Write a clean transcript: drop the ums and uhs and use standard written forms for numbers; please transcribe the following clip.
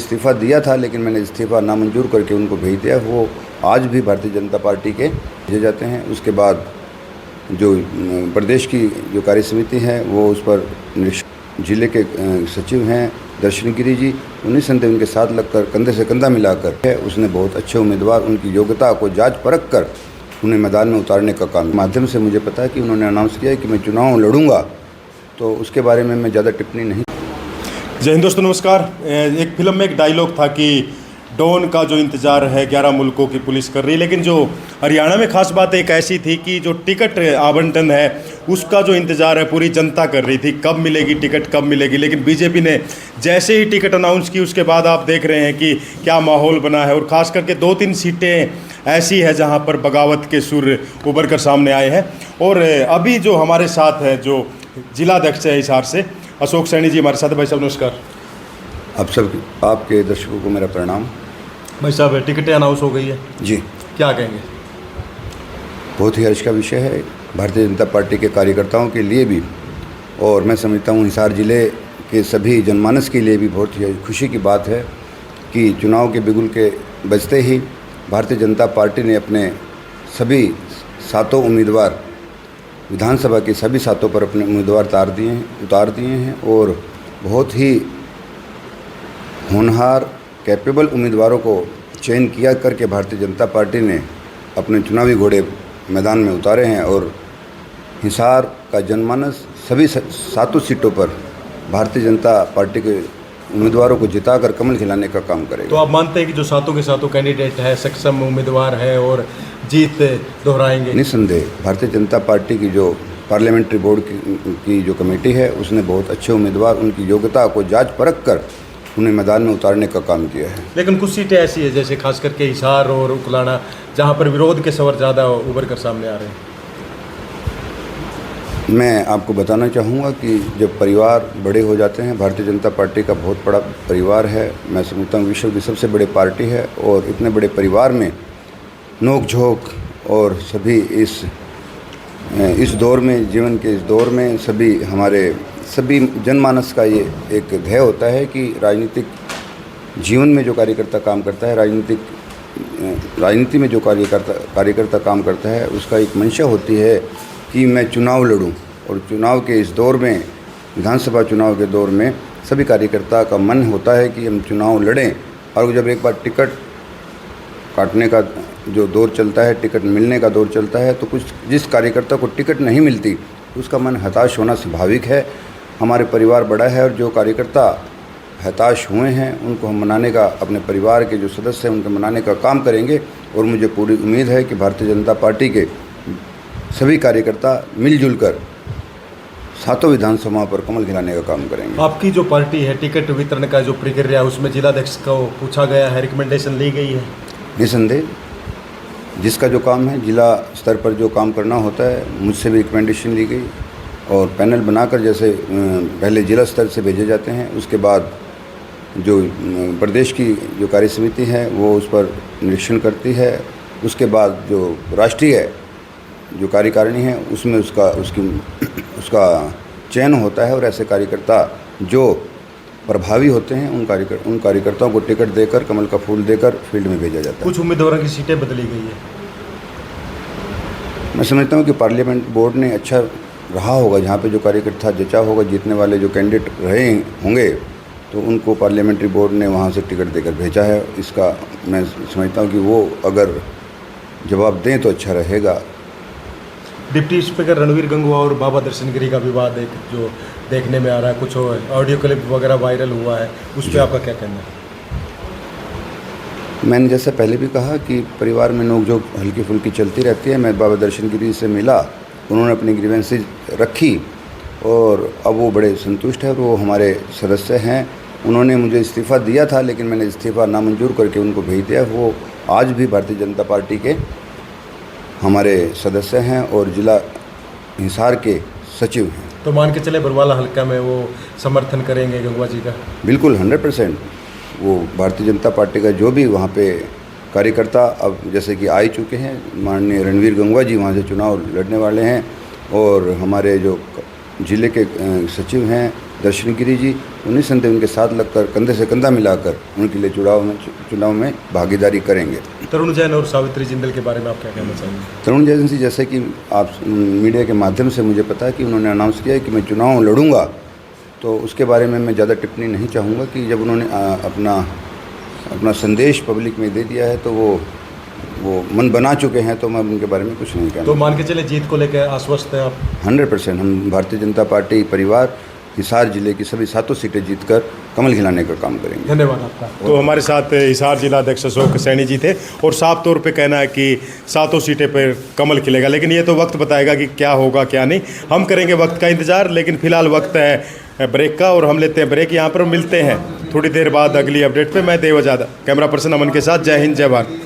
इस्तीफ़ा दिया था, लेकिन मैंने इस्तीफ़ा नामंजूर करके उनको भेज दिया। वो आज भी भारतीय जनता पार्टी के भेजे जाते हैं। उसके बाद जो प्रदेश की जो कार्य समिति है वो उस पर जिले के सचिव हैं दर्शन गिरी जी, निस्संदेह उनके साथ लगकर कंधे से कंधा मिलाकर है उसने बहुत अच्छे उम्मीदवार उनकी योग्यता को जांच परख कर उन्हें मैदान में उतारने का काम माध्यम से मुझे पता है कि उन्होंने अनाउंस किया है कि मैं चुनाव लड़ूंगा, तो उसके बारे में मैं ज़्यादा टिप्पणी नहीं। जय हिंद दोस्तों, नमस्कार। एक फिल्म में एक डायलॉग था कि डॉन का जो इंतज़ार है 11 मुल्कों की पुलिस कर रही है, लेकिन जो हरियाणा में खास बात एक ऐसी थी कि जो टिकट आवंटन है उसका जो इंतज़ार है पूरी जनता कर रही थी, कब मिलेगी टिकट, कब मिलेगी। लेकिन बीजेपी ने जैसे ही टिकट अनाउंस की उसके बाद आप देख रहे हैं कि क्या माहौल बना है। और ख़ास करके 2-3 सीटें ऐसी है जहां पर बगावत के सुर उभर कर सामने आए हैं। और अभी जो हमारे साथ है जो जिलाध्यक्ष है हिसार से अशोक सैनी जी हमारे साथ है। भाई साहब नमस्कार। आप सब आपके दर्शकों को मेरा प्रणाम। भाई साहब टिकटें अनाउंस हो गई है जी, क्या कहेंगे? बहुत ही हर्ष का विषय है भारतीय जनता पार्टी के कार्यकर्ताओं के लिए भी, और मैं समझता हूँ हिसार ज़िले के सभी जनमानस के लिए भी बहुत ही खुशी की बात है कि चुनाव के बिगुल के बजते ही भारतीय जनता पार्टी ने अपने सभी 7 उम्मीदवार विधानसभा के सभी 7 पर अपने उम्मीदवार उतार दिए हैं और बहुत ही होनहार कैपेबल उम्मीदवारों को चयन किया करके भारतीय जनता पार्टी ने अपने चुनावी घोड़े मैदान में उतारे हैं। और हिसार का जनमानस सभी 7 सीटों पर भारतीय जनता पार्टी के उम्मीदवारों को जिताकर कमल खिलाने का काम करेगा। तो आप मानते हैं कि जो 7 के 7 कैंडिडेट है सक्षम उम्मीदवार है और जीत दोहराएंगे? निस्संदेह भारतीय जनता पार्टी की जो पार्लियामेंट्री बोर्ड की जो कमेटी है उसने बहुत अच्छे उम्मीदवार उनकी योग्यता को जांच परख कर उन्हें मैदान में उतारने का काम किया है। लेकिन कुछ सीटें ऐसी है जैसे खास करके हिसार और उकलाना जहां पर विरोध के स्वर ज़्यादा उभर कर सामने आ रहे हैं। मैं आपको बताना चाहूँगा कि जब परिवार बड़े हो जाते हैं, भारतीय जनता पार्टी का बहुत बड़ा परिवार है। मैं समझता हूँ विश्व की सबसे बड़ी पार्टी है और इतने बड़े परिवार में नोक झोंक और सभी इस दौर में, जीवन के इस दौर में सभी जनमानस का ये एक ध्येय होता है कि राजनीतिक जीवन में जो कार्यकर्ता काम करता है, राजनीति में जो कार्यकर्ता काम करता है, उसका एक मंशा होती है कि मैं चुनाव लड़ूं। और चुनाव के इस दौर में, विधानसभा चुनाव के दौर में सभी कार्यकर्ता का मन होता है कि हम चुनाव लड़ें। और जब एक बार टिकट काटने का जो दौर चलता है, टिकट मिलने का दौर चलता है, तो जिस कार्यकर्ता को टिकट नहीं मिलती उसका मन हताश होना स्वाभाविक है। हमारे परिवार बड़ा है और जो कार्यकर्ता हताश हुए हैं उनको हम मनाने का, अपने परिवार के जो सदस्य हैं उनको मनाने का काम करेंगे। और मुझे पूरी उम्मीद है कि भारतीय जनता पार्टी के सभी कार्यकर्ता मिलजुल कर 7 विधानसभाओं पर कमल खिलाने का काम करेंगे। आपकी जो पार्टी है टिकट वितरण का जो प्रक्रिया है उसमें जिलाध्यक्ष को पूछा गया है, रिकमेंडेशन ली गई है? निस्संदेह जिसका जो काम है, जिला स्तर पर जो काम करना होता है, मुझसे भी रिकमेंडेशन ली गई और पैनल बनाकर जैसे पहले जिला स्तर से भेजे जाते हैं, उसके बाद जो प्रदेश की जो कार्य समिति है वो उस पर निरीक्षण करती है। उसके बाद जो राष्ट्रीय जो कार्यकारिणी है उसमें उसका चयन होता है और ऐसे कार्यकर्ता जो प्रभावी होते हैं उन कार्यकर्ताओं को टिकट देकर, कमल का फूल देकर फील्ड में भेजा जाता है। कुछ उम्मीदवारों की सीटें बदली गई है। मैं समझता हूँ कि पार्लियामेंट बोर्ड ने अच्छा रहा होगा, जहाँ पे जो कार्यकर्ता जचा होगा, जीतने वाले जो कैंडिडेट रहे होंगे तो उनको पार्लियामेंट्री बोर्ड ने वहाँ से टिकट देकर भेजा है। इसका मैं समझता हूँ कि वो अगर जवाब दें तो अच्छा रहेगा। डिप्टी स्पीकर रणवीर गंगवा और बाबा दर्शन गिरी का विवाद एक जो देखने में आ रहा है, कुछ ऑडियो क्लिप वगैरह वायरल हुआ है, उस पर आपका क्या कहना है? मैंने जैसे पहले भी कहा कि परिवार में नोकझोंक हल्की फुल्की चलती रहती है। मैं बाबा दर्शन गिरी से मिला, उन्होंने अपनी ग्रीवेंसेज रखी और अब वो बड़े संतुष्ट है। वो हमारे सदस्य हैं। उन्होंने मुझे इस्तीफ़ा दिया था, लेकिन मैंने इस्तीफ़ा नामंजूर करके उनको भेज दिया। वो आज भी भारतीय जनता पार्टी के हमारे सदस्य हैं और जिला हिसार के सचिव हैं। तो मान के चले बरवाला हल्का में वो समर्थन करेंगे गंगवा जी का? बिल्कुल 100%। वो भारतीय जनता पार्टी का जो भी वहाँ पे कार्यकर्ता अब जैसे कि आ ही चुके हैं, माननीय रणवीर गंगवा जी वहाँ से चुनाव लड़ने वाले हैं और हमारे जो जिले के सचिव हैं दर्शन गिरी जी, तो निस्संदेह उनके साथ लगकर कंधे से कंधा मिलाकर उनके लिए चुनाव में भागीदारी करेंगे। तरुण जैन और सावित्री जिंदल के बारे में आप क्या कहना चाहेंगे? तरुण जैन जी, जैसे कि आप मीडिया के माध्यम से मुझे पता है कि उन्होंने अनाउंस किया है कि मैं चुनाव लड़ूंगा, तो उसके बारे में मैं ज़्यादा टिप्पणी नहीं चाहूँगा कि जब उन्होंने अपना संदेश पब्लिक में दे दिया है तो वो मन बना चुके हैं, तो मैं उनके बारे में कुछ नहीं कहना। तो मान के चले जीत को लेकर आश्वस्त हैं आप? 100% हम भारतीय जनता पार्टी परिवार हिसार जिले की सभी 7 सीटें जीतकर कमल खिलाने का काम करेंगे। धन्यवाद आपका। तो हमारे साथ हिसार जिला अध्यक्ष अशोक सैनी जी थे और साफ तौर पे कहना है कि 7 सीटें पर कमल खिलेगा, लेकिन ये तो वक्त बताएगा कि क्या होगा क्या नहीं। हम करेंगे वक्त का इंतजार, लेकिन फिलहाल वक्त है ब्रेक का और हम लेते हैं ब्रेक। यहाँ पर मिलते हैं थोड़ी देर बाद अगली अपडेट पे। मैं देवजादा, कैमरा पर्सन अमन के साथ। जय हिंद, जय भारत।